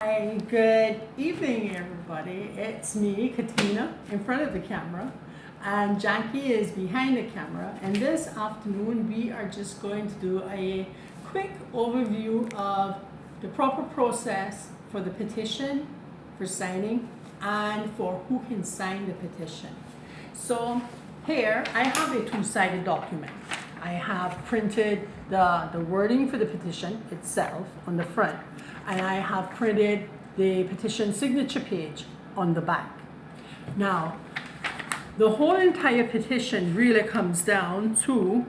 Hi, good evening, everybody. It's me, Katina, in front of the camera, and Jackie is behind the camera. And this afternoon, we are just going to do a quick overview of the proper process for the petition, for signing, and for who can sign the petition. So here, I have a two-sided document. I have printed the wording for the petition itself on the front, and I have printed the petition signature page on the back. Now, the whole entire petition really comes down to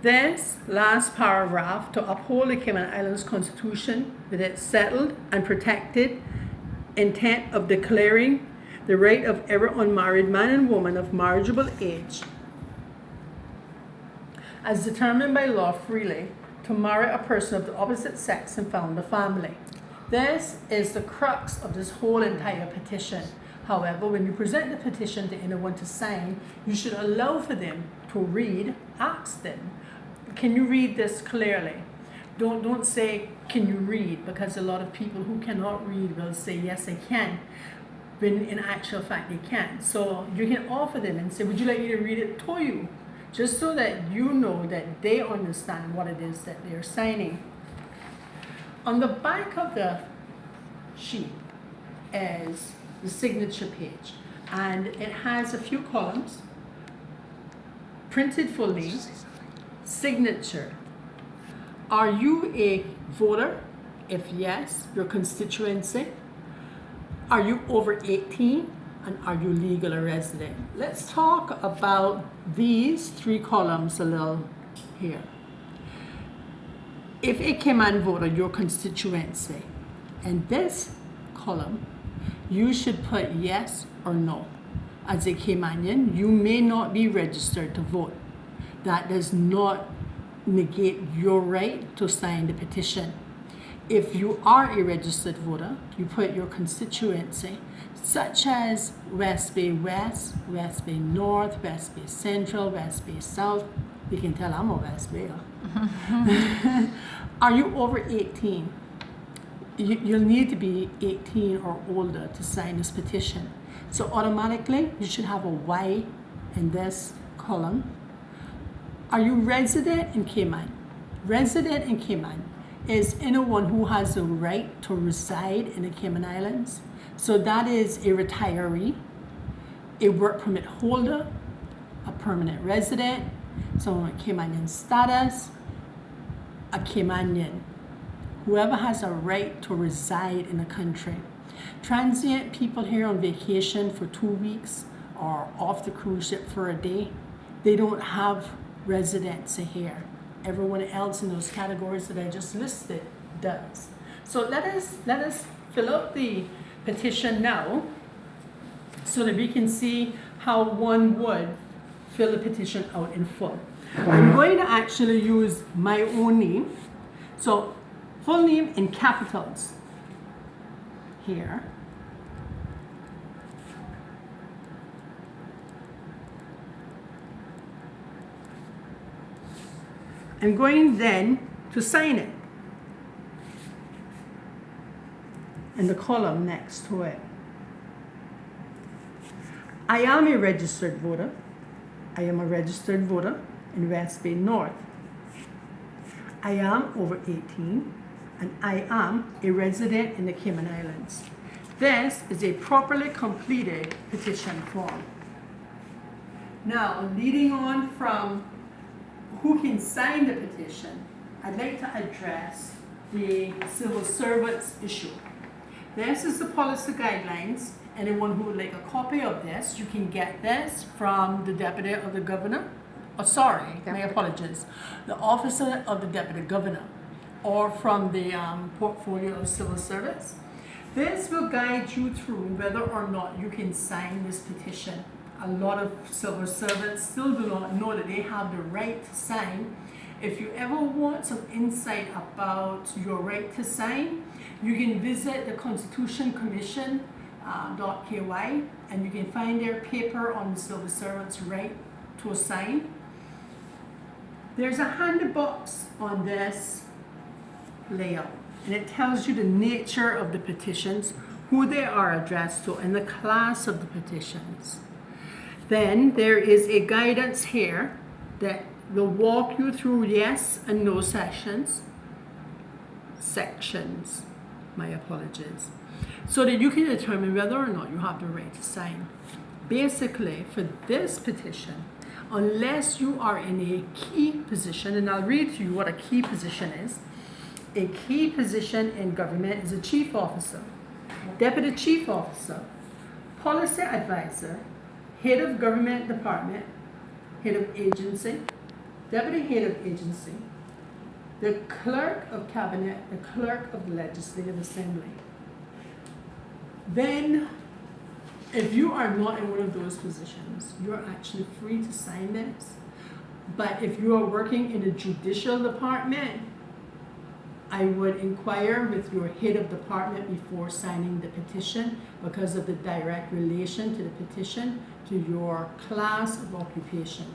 this last paragraph: to uphold the Cayman Islands Constitution with its settled and protected intent of declaring the right of every unmarried man and woman of marriageable age, as determined by law, freely to marry a person of the opposite sex and found a family. This is the crux of this whole entire petition. However, when you present the petition to anyone to sign, you should allow for them to read. Ask them, can you read this clearly? Don't say, can you read? Because a lot of people who cannot read will say, yes, I can, when in actual fact they can't. So you can offer them and say, would you like me to read it to you? Just so that you know that they understand what it is that they're signing. On the back of the sheet is the signature page, and it has a few columns: printed full name, signature. Are you a voter? If yes, your constituency. Are you over 18? And are you legal or resident? Let's talk about these three columns a little here. If a Cayman voter, your constituency, in this column, you should put yes or no. As a Caymanian, you may not be registered to vote. That does not negate your right to sign the petition. If you are a registered voter, you put your constituency, such as West Bay West, West Bay North, West Bay Central, West Bay South. You can tell I'm a West Bayer. Are you over 18? You'll need to be 18 or older to sign this petition. So automatically, you should have a Y in this column. Are you resident in Cayman? Resident in Cayman is anyone who has the right to reside in the Cayman Islands. So that is a retiree, a work permit holder, a permanent resident, someone with Caymanian status, a Caymanian, whoever has a right to reside in the country. Transient people here on vacation for 2 weeks or off the cruise ship for a day, they don't have residency here. Everyone else in those categories that I just listed does. So let us fill out the petition now so that we can see how one would fill the petition out in full. I'm going to actually use my own name. So full name in capitals here. I'm going then to sign it in the column next to it. I am a registered voter. I am a registered voter in West Bay North. I am over 18, and I am a resident in the Cayman Islands. This is a properly completed petition form. Now, leading on from who can sign the petition, I'd like to address the civil servants issue. This is the policy guidelines. Anyone who would like a copy of this, you can get this from the Deputy of the Governor. Oh, sorry, my apologies. The Officer of the Deputy Governor, or from the Portfolio of Civil Service. This will guide you through whether or not you can sign this petition. A lot of civil servants still do not know that they have the right to sign. If you ever want some insight about your right to sign, you can visit the Constitution Commission .ky, and you can find their paper on the civil servant's right to a sign. There's a handy box on this layout. and it tells you the nature of the petitions, who they are addressed to, and the class of the petitions. Then there is a guidance here that will walk you through yes and no sections, my apologies, so that you can determine whether or not you have the right to sign. Basically, for this petition, unless you are in a key position, and I'll read to you what a key position is. A key position in government is a chief officer, deputy chief officer, policy advisor, head of government department, head of agency, deputy head of agency, the clerk of cabinet, the clerk of the legislative assembly. Then, if you are not in one of those positions, you're actually free to sign this. But if you are working in the judicial department, I would inquire with your head of department before signing the petition because of the direct relation to the petition to your class of occupation.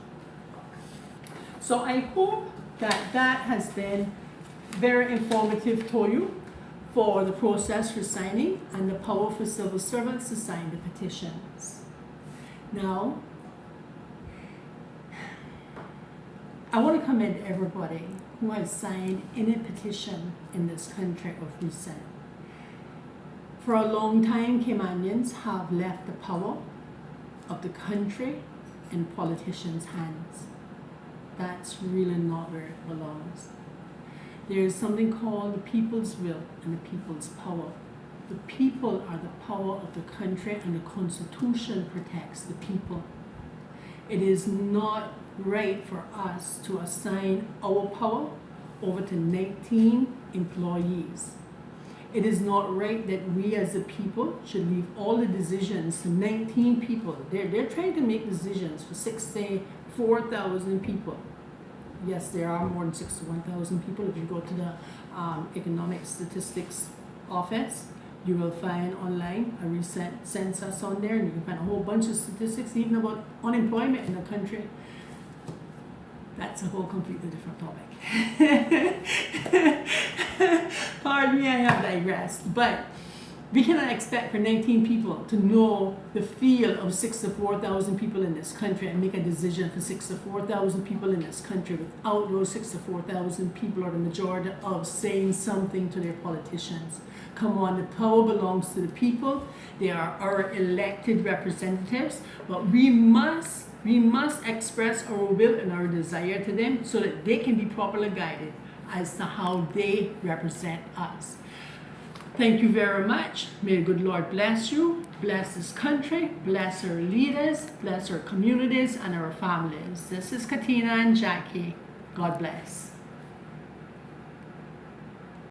So I hope that that has been very informative to you for the process for signing and the power for civil servants to sign the petitions. Now, I want to commend everybody who has signed any petition in this country of recent. For a long time, Caymanians have left the power of the country in politicians' hands. That's really not where it belongs. There is something called the people's will and the people's power. The people are the power of the country, and the Constitution protects the people. It is not right for us to assign our power over to 19 employees. It is not right that we as a people should leave all the decisions to 19 people. They're trying to make decisions for 64,000 people. Yes, there are more than 61,000 people. If you go to the Economic Statistics Office, you will find online a recent census on there, and you can find a whole bunch of statistics, even about unemployment in the country. That's a whole completely different topic. Pardon me, I have digressed. But we cannot expect for 19 people to know the feel of 64,000 people in this country and make a decision for 64,000 people in this country without those 64,000 people or the majority of saying something to their politicians. Come on, the power belongs to the people. They are our elected representatives, but we must express our will and our desire to them so that they can be properly guided as to how they represent us. Thank you very much. May the good Lord bless you, bless this country, bless our leaders, bless our communities and our families. This is Katina and Jackie. God bless.